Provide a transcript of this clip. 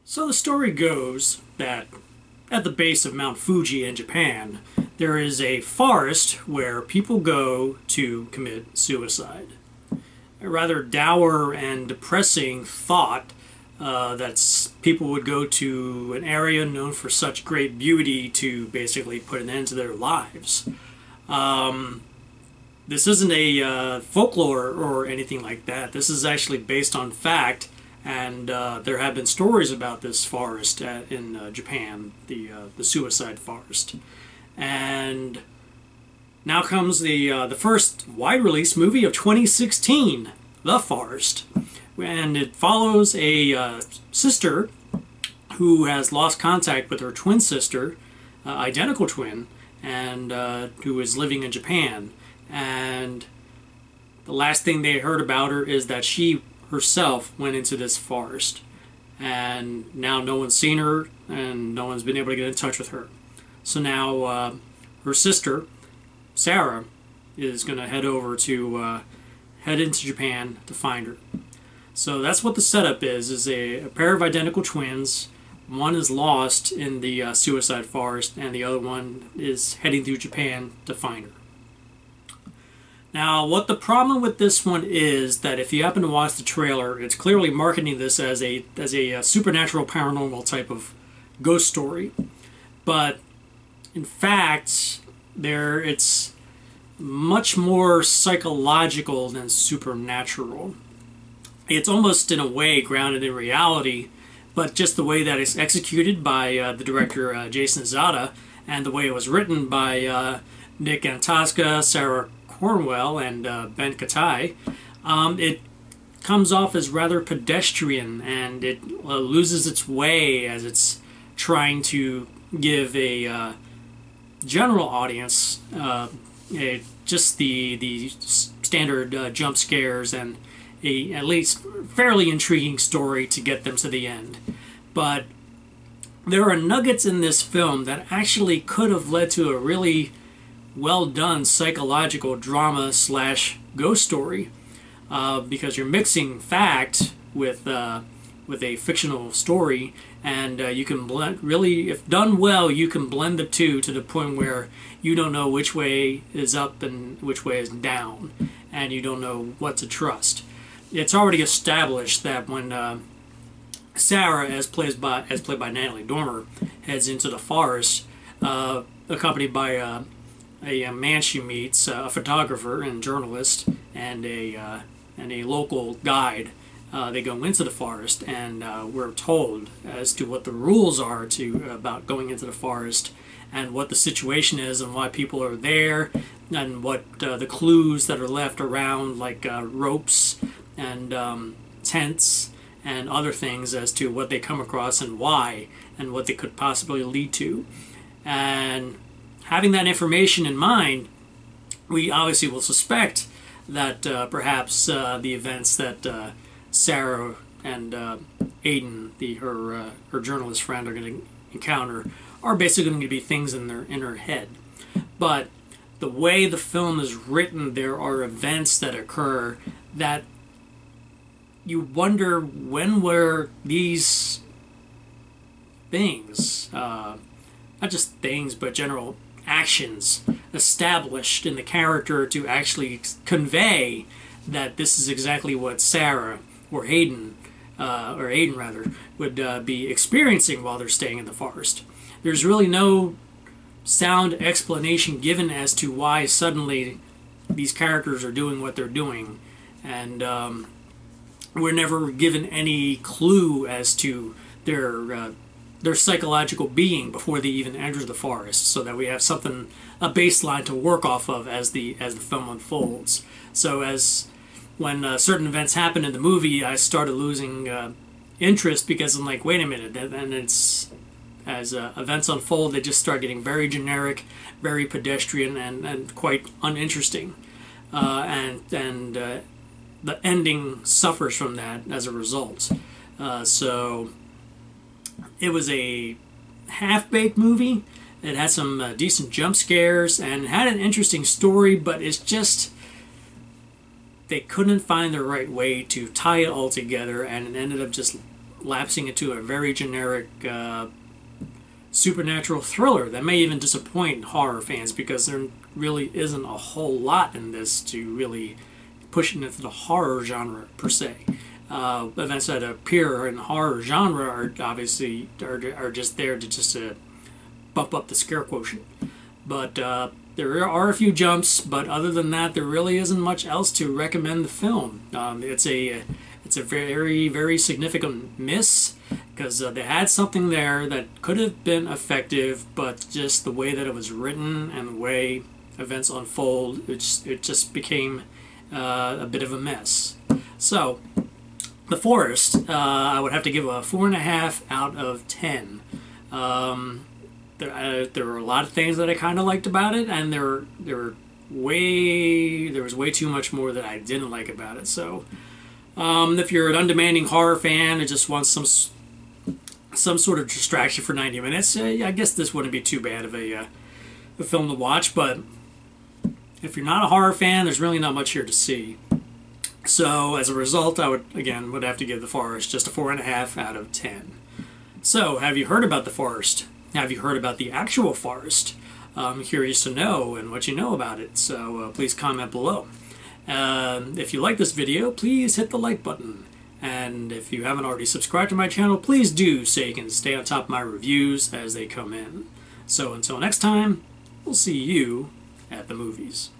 So the story goes that at the base of Mount Fuji in Japan, there is a forest where people go to commit suicide. A rather dour and depressing thought that people would go to an area known for such great beauty to basically put an end to their lives. This isn't a folklore or anything like that. This is actually based on fact, and there have been stories about this forest in Japan, the suicide forest. And now comes the first wide release movie of 2016, The Forest, and it follows a sister who has lost contact with her twin sister, identical twin, and who is living in Japan. And the last thing they heard about her is that she herself went into this forest, and now no one's seen her and no one's been able to get in touch with her. So now her sister Sarah is going to head into Japan to find her. So that's what the setup is a pair of identical twins. One is lost in the suicide forest, and the other one is heading through Japan to find her. Now, what the problem with this one is that if you happen to watch the trailer, it's clearly marketing this as a supernatural, paranormal type of ghost story. But in fact, it's much more psychological than supernatural. It's almost in a way grounded in reality, but just the way that it's executed by the director Jason Zada, and the way it was written by Nick Antosca, Sarah Cornwell, and Ben Katai, it comes off as rather pedestrian, and it loses its way as it's trying to give a general audience just the standard jump scares and a at least fairly intriguing story to get them to the end. But there are nuggets in this film that actually could have led to a really well done psychological drama slash ghost story, because you're mixing fact with a fictional story, and you can blend, really, if done well, you can blend the two to the point where you don't know which way is up and which way is down, and you don't know what to trust. It's already established that when Sarah, as played by Natalie Dormer, heads into the forest, accompanied by a man she meets, a photographer and journalist, and a local guide. They go into the forest, and we're told as to what the rules are about going into the forest, and what the situation is, and why people are there, and what the clues that are left around, like ropes and tents and other things, as to what they come across and why, and what they could possibly lead to. And having that information in mind, we obviously will suspect that perhaps the events that Sarah and Aiden, her journalist friend, are going to encounter are basically going to be things in her head. But the way the film is written, there are events that occur that you wonder, when were these things, not just things, but general actions, established in the character to actually convey that this is exactly what Sarah or Aiden would be experiencing while they're staying in the forest. There's really no sound explanation given as to why suddenly these characters are doing what they're doing, and we're never given any clue as to their psychological being before they even enter the forest, so that we have a baseline to work off of as the film unfolds. So when certain events happen in the movie, I started losing interest, because I'm like, wait a minute, and it's as events unfold, they just start getting very generic, very pedestrian, and quite uninteresting, and the ending suffers from that as a result. So it was a half-baked movie. It had some decent jump scares and had an interesting story, but it's just, they couldn't find the right way to tie it all together, and it ended up just lapsing into a very generic supernatural thriller that may even disappoint horror fans, because there really isn't a whole lot in this to really push it into the horror genre per se. Events that appear in the horror genre are obviously are just there to bump up the scare quotient. But there are a few jumps, but other than that, there really isn't much else to recommend the film. It's a very, very significant miss, because they had something there that could have been effective, but just the way that it was written and the way events unfold, it just became a bit of a mess. So, The Forest, I would have to give a 4.5 out of 10. There were a lot of things that I kind of liked about it, and there was way too much more that I didn't like about it. So, if you're an undemanding horror fan and just want some sort of distraction for 90 minutes, I guess this wouldn't be too bad of a film to watch. But if you're not a horror fan, there's really not much here to see. So, as a result, I would have to give The Forest just a 4.5 out of 10. So, have you heard about The Forest? Have you heard about the actual forest? I'm curious to know and what you know about it, so please comment below. If you like this video, please hit the like button. And if you haven't already subscribed to my channel, please do, so you can stay on top of my reviews as they come in. So until next time, we'll see you at the movies.